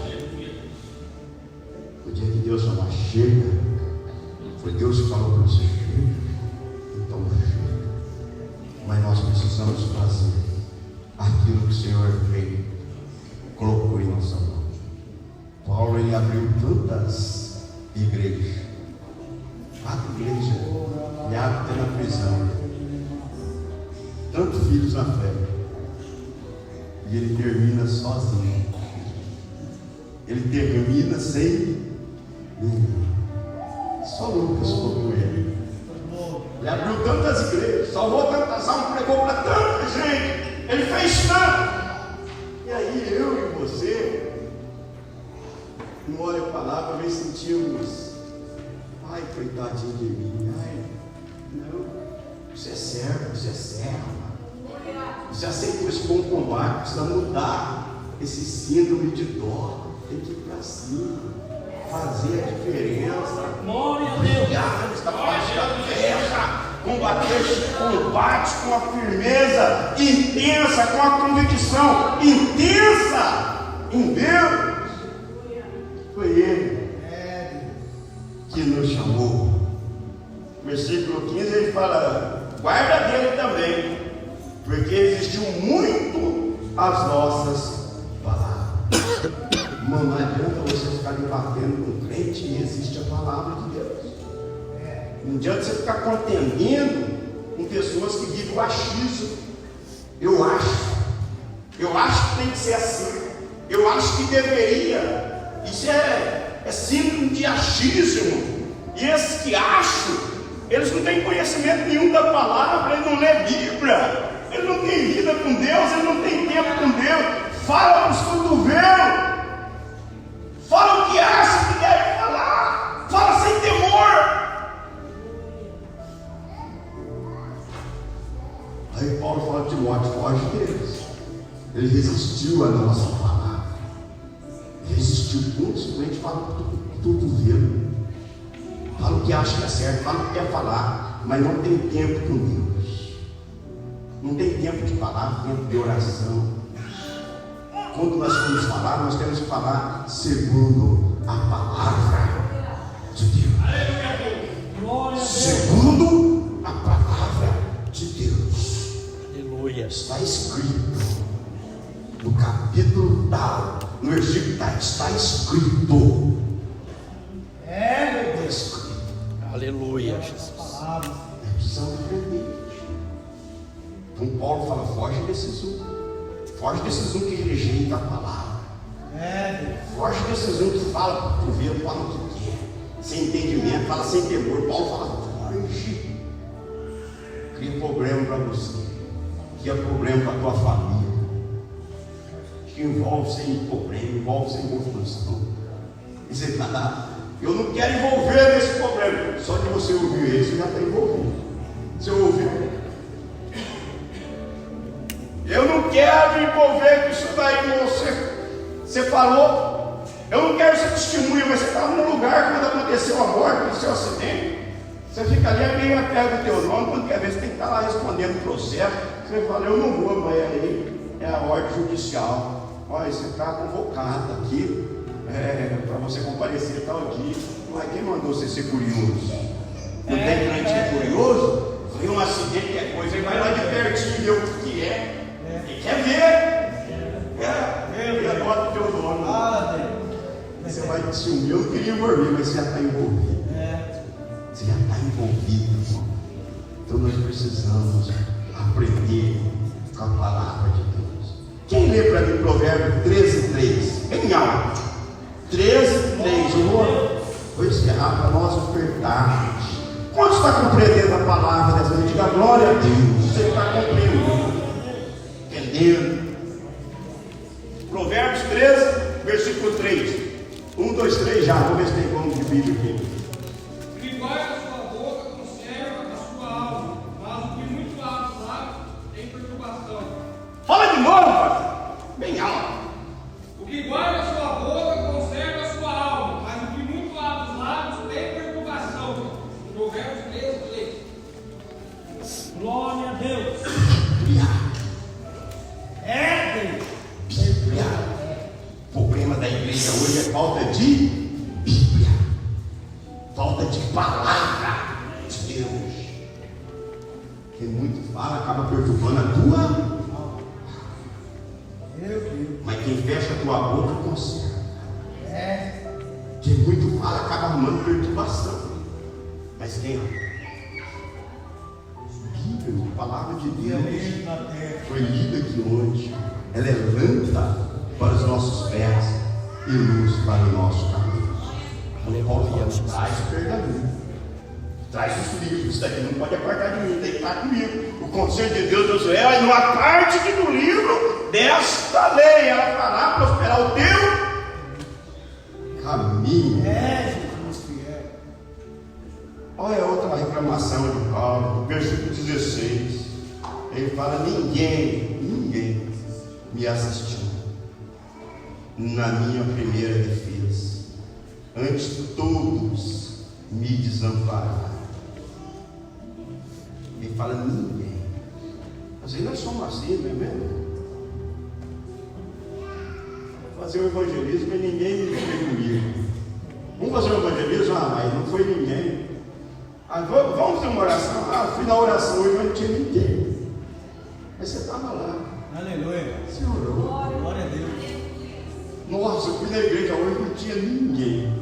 O dia que Deus falar chega, foi Deus que falou para você chega, então chega. Mas nós precisamos fazer aquilo que o Senhor veio, colocou em nossa mão. Paulo ele abriu tantas igrejas, 4 igrejas, ele abre até na prisão, tantos filhos na fé, e ele termina sozinho. Ele termina sem ninguém. Só Lucas ficou com ele. Ele abriu tantas igrejas, salvou tantas almas, pregou para tanta gente. Ele fez tanto. E aí eu e você, não olha para lá para ver se sentimos, ai, coitadinho de mim, ai, não, você é servo, você é serva. Você aceitou esse bom combate, precisa mudar esse síndrome de dó. Tem que ir para cima, fazer a diferença. Glória a Deus. Combater esse combate com a firmeza intensa, com a convicção intensa em Deus. Foi Ele que nos chamou. Versículo 15 ele fala: guarda dele também, porque existiu muito as nossas palavras. Não adianta você ficar debatendo com o crente e existe a palavra de Deus. Não adianta você ficar contendendo com pessoas que vivem o achismo. Eu acho que tem que ser assim. Eu acho que deveria. Isso é síndrome de achismo. E esses que acham, eles não têm conhecimento nenhum da palavra, eles não lê Bíblia, eles não têm vida com Deus, eles não têm tempo com Deus. Fala para os cotovelos. Fala o que acha que deve falar. Fala sem temor. Aí Paulo fala: Timóteo, foge deles. Ele resistiu à nossa palavra. Resistiu. Muitos crentes falam tudo vendo. Fala o que acha que é certo, fala o que quer falar, mas não tem tempo com Deus. Não tem tempo de palavra, tempo de oração. Quando nós vamos falar, nós temos que falar segundo a palavra de Deus. Segundo a palavra de Deus. Aleluia. Está escrito no capítulo tal, no versículo tal, está escrito. Está escrito. Aleluia, Jesus. É precisamos aprender. Então Paulo fala: foge desses um. Foge desses um que rejeita a palavra. Foge desses um que fala por ver, fala o que quer, sem entendimento, fala sem temor. Paulo fala: foge. Cria problema para você, cria problema para a tua família, que envolve-se em problema, envolve-se em confusão. E você fala: eu não quero envolver nesse problema. Só de você ouvir ele, você já está envolvido. Você ouviu? Eu não quero me envolver com isso daí, você falou. Eu não quero ser testemunha, mas você estava no lugar quando aconteceu a morte, aconteceu o acidente. Você fica ali, alguém vai perto do teu nome, quando quer ver, você tem que estar lá respondendo o processo. Você fala: eu não vou, mas aí é a ordem judicial. Olha, você está convocado aqui para você comparecer tal dia. Mas quem mandou você ser curioso? Não tem crente que é curioso? Foi um acidente, que é coisa, ele vai lá de pertinho e vê o que é. Ele quer ver. Ele anota o teu nome. Você vai te sumir. Eu não queria envolver, mas você já está envolvido. envolvido, irmão. Então nós precisamos aprender com a palavra de Deus. Quem lê para mim Provérbios 13:3? Bem alto. 13:3. Eu vou encerrar para nós ofertarmos. Quando está compreendendo a palavra dessa vez, diga glória a Deus. Você está compreendendo, entendendo. Provérbios 13, versículo 3. 1, 2, 3 já. Vamos ver se tem como de vídeo aqui. Que guarda a sua boca conserva a sua alma, mas o que muito abre os lábios tem perturbação. Fala de novo, pastor. Bem alto. O que guarda a sua boca conserva a sua alma, mas o que muito abre os lábios tem perturbação. Provérbios 13:3. Glória a Deus. Bíblia. O problema da igreja hoje é falta de Bíblia, falta de palavra de Deus. Quem muito fala acaba perturbando a tua, mas quem fecha a tua boca conserva. Quem muito fala acaba arrumando perturbação, mas quem Bíblia, a palavra de Deus foi lida aqui hoje. Ela é lâmpada para os nossos pés e luz para o nosso caminho. Aleluia. Traz o pergaminho, traz os livros. Isso daqui não pode apartar de mim, tem que estar comigo. O conselho de Deus é: e não aparte do livro desta lei, ela fará prosperar o teu caminho. Olha outra reclamação de Paulo, versículo 16. Ele fala: ninguém me assistiu na minha primeira defesa, antes todos me desampararam. Ele fala: ninguém. Mas aí nós somos assim, não é mesmo? Fazer o evangelismo, mas ninguém foi comigo. Vamos fazer o evangelismo? Mas não foi ninguém. Vamos fazer uma oração? Fui na oração hoje, mas não tinha ninguém. Mas você estava lá. Aleluia. Você orou. Glória a Deus. Nossa, eu fui na igreja hoje, não tinha ninguém.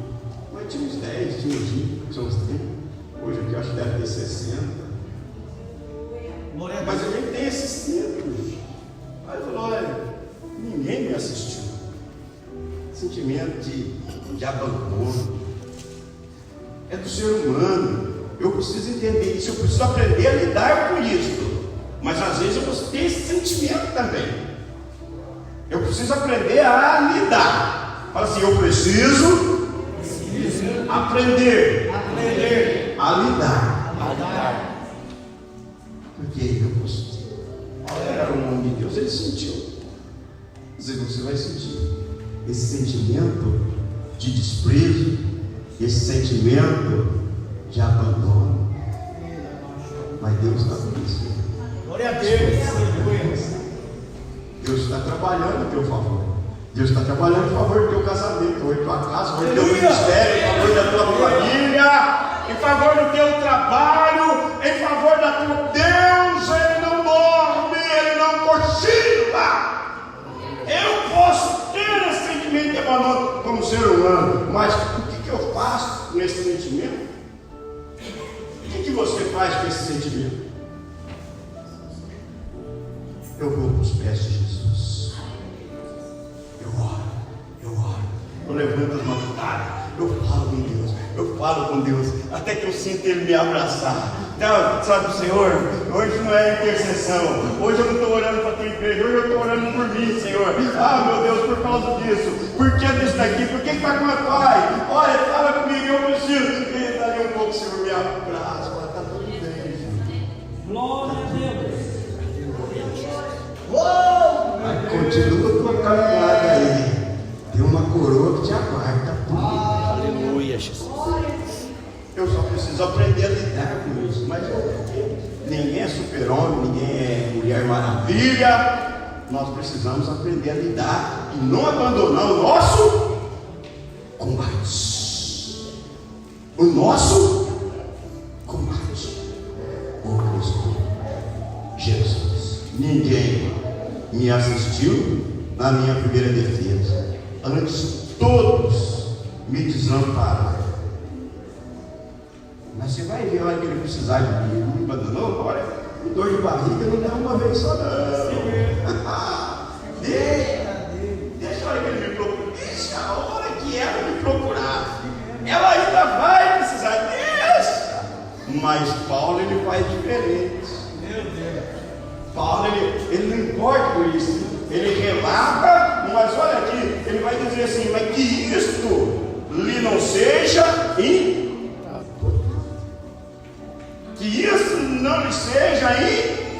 Mas tinha uns 10, tinha uns 20, tinha uns 30. Hoje aqui eu acho que deve ter 60. Glória a Mas Deus. eu nem tenho esses tempos. Aí ele falou: olha, ninguém me assistiu. Sentimento de abandono. É do ser humano. Eu preciso entender isso, eu preciso aprender a lidar com isso. Mas às vezes eu preciso ter esse sentimento também. Eu preciso aprender a lidar. Fala assim: eu preciso aprender a lidar. Porque eu posso. Era o nome de Deus, ele sentiu. Às vezes você vai sentir esse sentimento de desprezo, esse sentimento de abandono. Mas Deus está com você. Glória a Deus. Aleluia. Deus está trabalhando a teu favor. Deus está trabalhando em favor do teu casamento, em favor da tua casa, em favor do teu ministério, em favor da tua família, em favor do teu trabalho, em favor da tua. Deus, Ele não dorme, Ele não cochila. Eu posso ter esse sentimento de abandono como ser humano, mas o que eu faço com esse sentimento? O que você faz com esse sentimento? Eu vou para os pés de Jesus. Eu oro. Eu levanto as mãos, eu falo com Deus. Eu falo com Deus, até que eu sinto Ele me abraçar. Então, sabe, Senhor, hoje não é intercessão. Hoje eu não estou orando para a tua igreja. Hoje eu estou orando por mim, Senhor. Ah, meu Deus, por causa disso. Por que disso daqui? Por que está com a pai? Olha, fala comigo, eu preciso. E dali um pouco, Senhor, me abraça. Está tudo bem, Senhor. Glória a Deus. Continua a tua caminhada aí. Tem uma coroa que te aguarda. Aleluia, Jesus. Eu só preciso aprender a lidar com isso. Mas ninguém é super-homem, ninguém é mulher maravilha. Nós precisamos aprender a lidar e não abandonar o nosso combate. O nosso combate. O Cristo Jesus. Ninguém me assistiu na minha primeira defesa. Antes todos me desampararam. Mas você vai ver a hora que ele precisar de mim. Ele me abandonou, olha, com dor de barriga não dá uma vez só, não. Deixa a hora que ele me procura. Deixa a hora que ela me procurar. Ela ainda vai precisar. Deixa. Mas Paulo, ele faz diferente. Meu Deus. Paulo, ele não importa com isso. Ele relata, mas olha aqui, ele vai dizer assim, mas que isto lhe não seja imputado. Que isso não lhe seja imputado.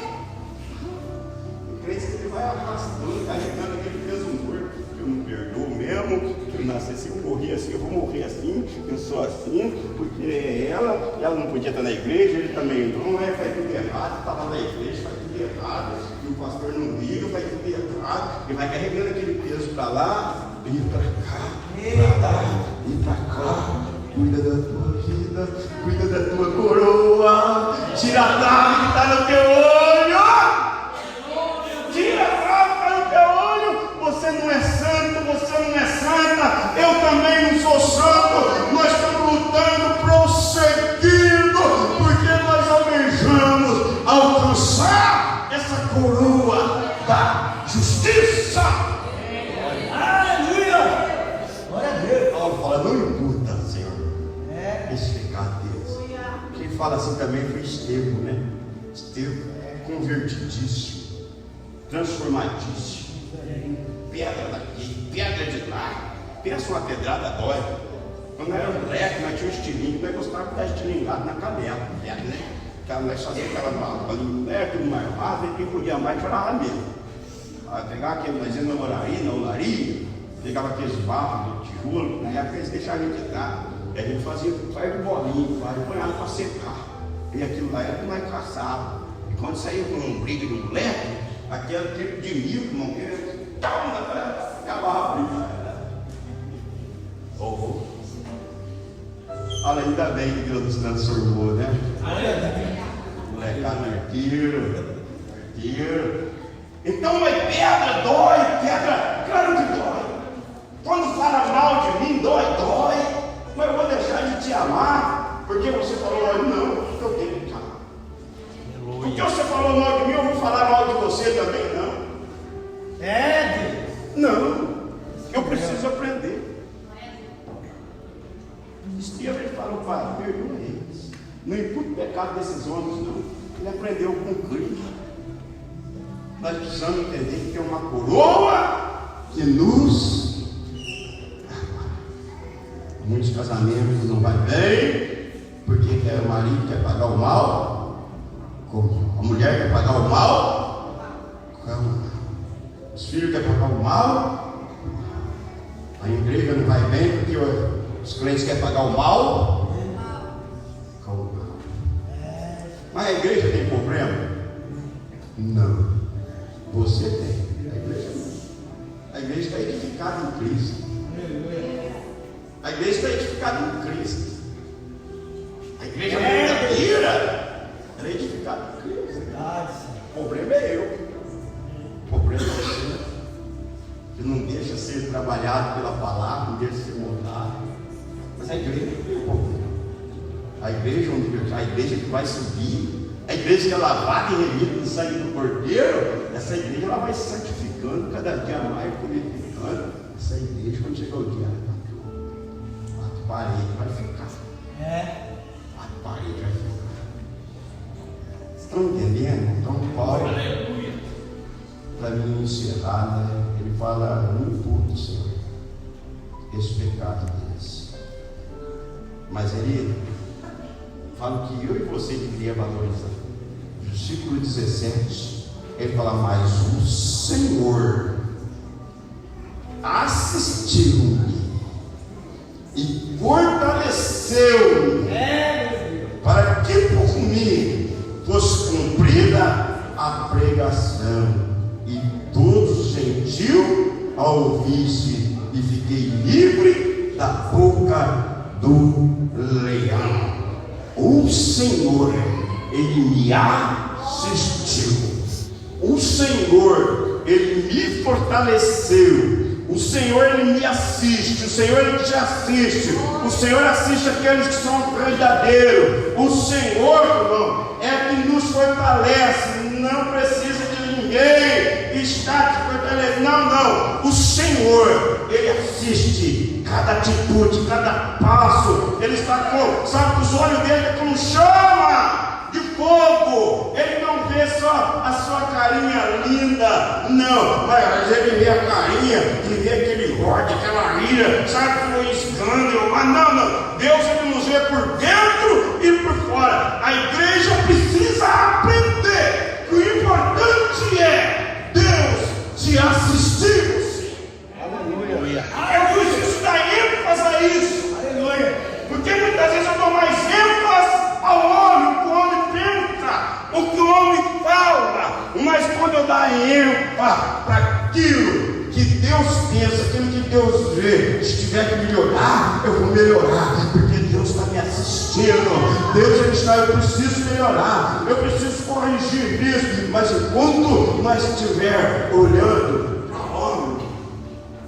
Eu creio que ele vai arrastando, carregando aquele peso morto. Eu não perdoo mesmo, eu nasci assim, eu morri assim, eu vou morrer assim, eu sou assim, porque ela não podia estar na igreja, ele também não, faz tudo errado, estava na igreja, faz tudo errado, e o pastor não liga, faz tudo errado, e vai carregando aquele peso para lá, e para cá, para lá, e para cá. Cuida da tua vida, cuida da tua coroa, tira a trave que está no teu olho, tira a trave que está no teu olho. Você não é santo, você não é santa, eu também não sou santo. Nós estamos lutando, prosseguindo, porque nós almejamos alcançar essa coroa da justiça. Aleluia! Glória a Deus. Paulo fala, não imputa, Senhor, esse pecado deles. Quem fala assim também foi Estevão, né? Estevão, convertidíssimo, transformadíssimo. Pedra daqui, pedra de lá. Pensa uma pedrada dói. Quando eu era moleque, nós tínhamos estilingue, nós gostávamos de dar estilingado na canela, né? Nós fazíamos aquela balinha moleque, no marvado, e quem podia mais chorava mesmo. Pegava aquele, nós íamos na olaria, pegava aqueles barros do tijolo, na época eles deixavam a gente entrar. E a gente fazia par de bolinha, e ponhava para secar. E aquilo lá era que nós caçávamos. E quando saía com um briga de moleque, aquele tipo de milho, irmão, acabava a briga. Olha, ainda bem que Deus nos transformou, né? Molecada arteiro. Então, mas pedra dói, pedra, claro que dói. Quando fala mal de mim, dói. Mas eu vou deixar de te amar, porque você falou, não, eu tenho que te amar. Porque você falou mal de mim, eu vou falar mal de você também, não. Não, eu preciso aprender. Estevão, ele falou, pai, perdoa eles. Não imputa o pecado desses homens, não. Ele aprendeu com Cristo. Nós precisamos entender que tem uma coroa que nos ama. Muitos casamentos não vai bem, porque o marido quer pagar o mal, a mulher quer pagar o mal, os filhos querem pagar o mal, a igreja não vai bem, porque os crentes querem pagar o mal. Mas a igreja tem problema? Não. Você tem. A igreja não. A igreja está edificada em Cristo. A igreja está edificada em Cristo. A igreja verdadeira, ela é edificada em Cristo. O problema é eu. O problema é você, que não deixa ser trabalhado pela palavra, não deixa ser moldado. Mas a igreja não tem problema. A igreja que vai subir, a igreja que é lavada e remida no sangue do Cordeiro, essa igreja ela vai se santificando, cada dia mais purificando. Essa igreja, quando chegar o dia, a parede vai ficar. A parede vai ficar. Vocês estão entendendo? Então, Paulo, para mim encerrar, né, ele fala, não importa, Senhor, esse pecado deles. Mas ele fala que eu e você deveria valorizar. Versículo 17, ele fala, mas o Senhor assistiu-me e fortaleceu-me para que por mim fosse cumprida a pregação, e todos os gentios a ouvisse, e fiquei livre da boca do leão. O Senhor, Ele me assistiu. O Senhor, Ele me fortaleceu. O Senhor, Ele me assiste, o Senhor, Ele te assiste, o Senhor assiste aqueles que são verdadeiros. O Senhor, irmão, é que nos fortalece, não precisa de ninguém estar te fortalecendo, não. O Senhor, Ele assiste cada atitude, cada passo. Ele está com, sabe que os olhos dele é como chama de fogo. Ele não vê só a sua carinha linda, não, mas ele vê a carinha, ele vê aquele ódio, aquela ira, sabe que foi escândalo, mas não, Deus, Ele nos vê por dentro e por fora. A igreja precisa aprender que o importante é Deus te assistir. Aleluia. Eu preciso dar ênfase a isso. Aleluia. Porque muitas vezes eu dou mais ênfase ao homem, o que o homem pensa, o que o homem fala, mas quando eu dar ênfase para aquilo que Deus pensa, aquilo que Deus vê, se tiver que melhorar, eu vou melhorar, porque Deus está me assistindo. Deus, Ele está, eu preciso melhorar, eu preciso corrigir isso, mas enquanto nós estiver olhando para o homem,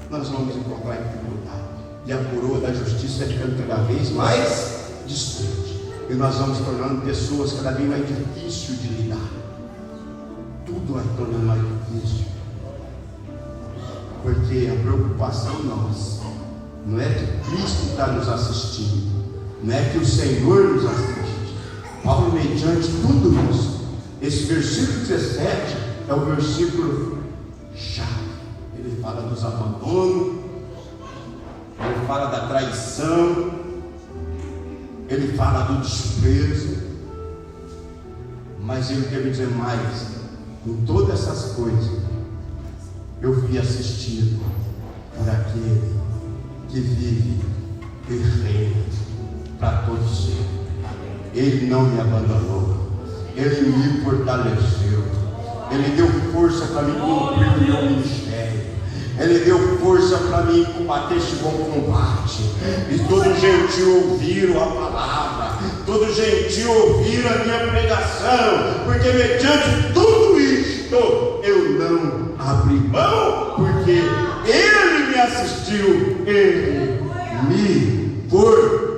nós vamos encontrar dificuldade, e a coroa da justiça vai ficando cada vez mais distante, e nós vamos tornando pessoas cada vez mais difíceis de lidar. Tudo vai tornando mais difícil, porque a preocupação nossa não é que Cristo está nos assistindo, não é que o Senhor nos assiste. Paulo, mediante tudo isso, esse versículo 17 é o versículo chave. Ele fala dos abandonos, ele fala da traição, ele fala do desprezo, mas ele quer me dizer mais: em todas essas coisas eu fui assistido por aquele que vive e reina para todos sempre. Ele não me abandonou, Ele me fortaleceu, Ele deu força para mim cumprir o meu ministério, Ele deu força para mim combater este bom combate. E todo gentil ouviram a palavra, todo gentil ouviram a minha pregação, porque mediante tudo isto eu não abri mão, porque Ele me assistiu, Ele me fortaleceu.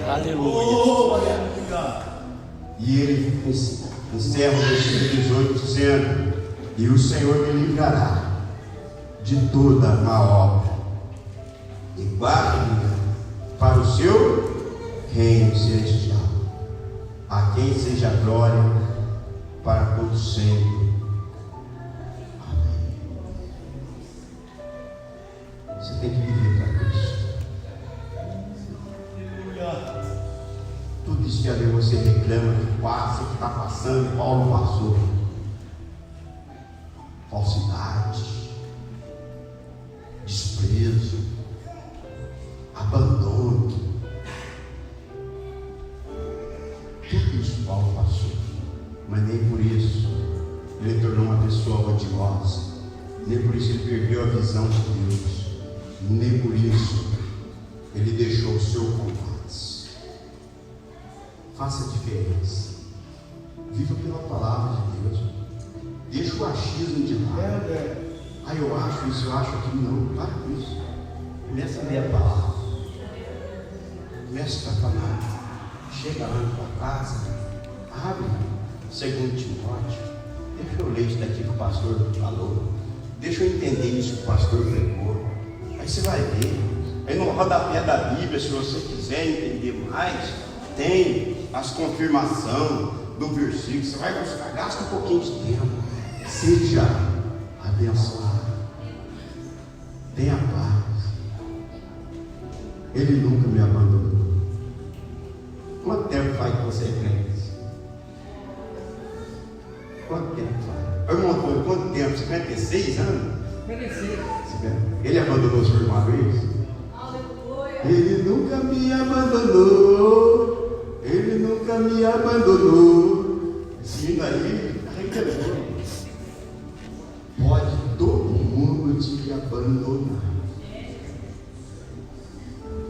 Aleluia. E ele encerra o versículo 18 dizendo: e o Senhor me livrará de toda má obra e guarda-me para o seu reino celestial, a quem seja a glória para todos sempre. Amém. Você tem que viver para Cristo. Tudo isso que ali você reclama, que passa, que está passando, Paulo passou. Falsidade, desprezo, abandono, tudo isso Paulo passou, mas nem por isso ele tornou uma pessoa odiosa, nem por isso ele perdeu a visão de Deus, nem por isso ele deixou o seu combate. Faça a diferença, viva pela palavra de Deus, deixa o achismo de lado. Ah, eu acho isso, eu acho aquilo. Não, para com isso. Começa a ler a palavra, começa a falar. Chega lá na tua casa, abre 2 Timóteo, deixa eu ler isso daqui que o pastor falou, deixa eu entender isso que o pastor pregou. Aí você vai ver. Aí no rodapé da Bíblia, se você quiser entender mais, tem as confirmações do versículo. Você vai buscar, gasta um pouquinho de tempo. Seja abençoado, tenha paz. Ele nunca me abandonou. Quanto tempo faz que você é crente? Quanto tempo faz? Irmão Antônio, quanto tempo? 56 anos? 56. Ele abandonou o senhor uma vez? Ele nunca me abandonou. Ele nunca me abandonou. Esse hino aí, arrebentou. Pode todo mundo te abandonar,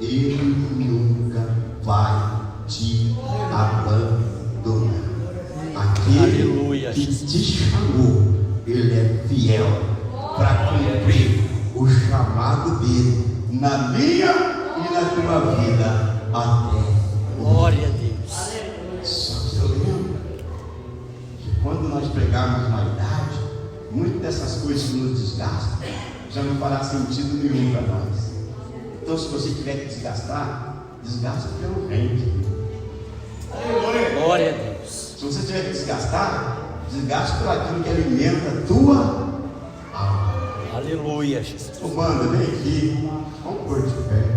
Ele nunca vai te abandonar. Aquele Aleluia. que te chamou, Ele é fiel para cumprir o chamado dele na minha e na tua vida até. Glória a Deus. Só que eu lembro que quando nós pregarmos uma idade, muitas dessas coisas que nos desgastam já não fará sentido nenhum para nós. Então, se você tiver que desgastar, desgasta pelo reino. Glória a Deus. Se você tiver que desgastar, desgaste por aquilo que alimenta a tua alma. Aleluia, Jesus. Ô, banda, vem aqui, vamos pôr de pé.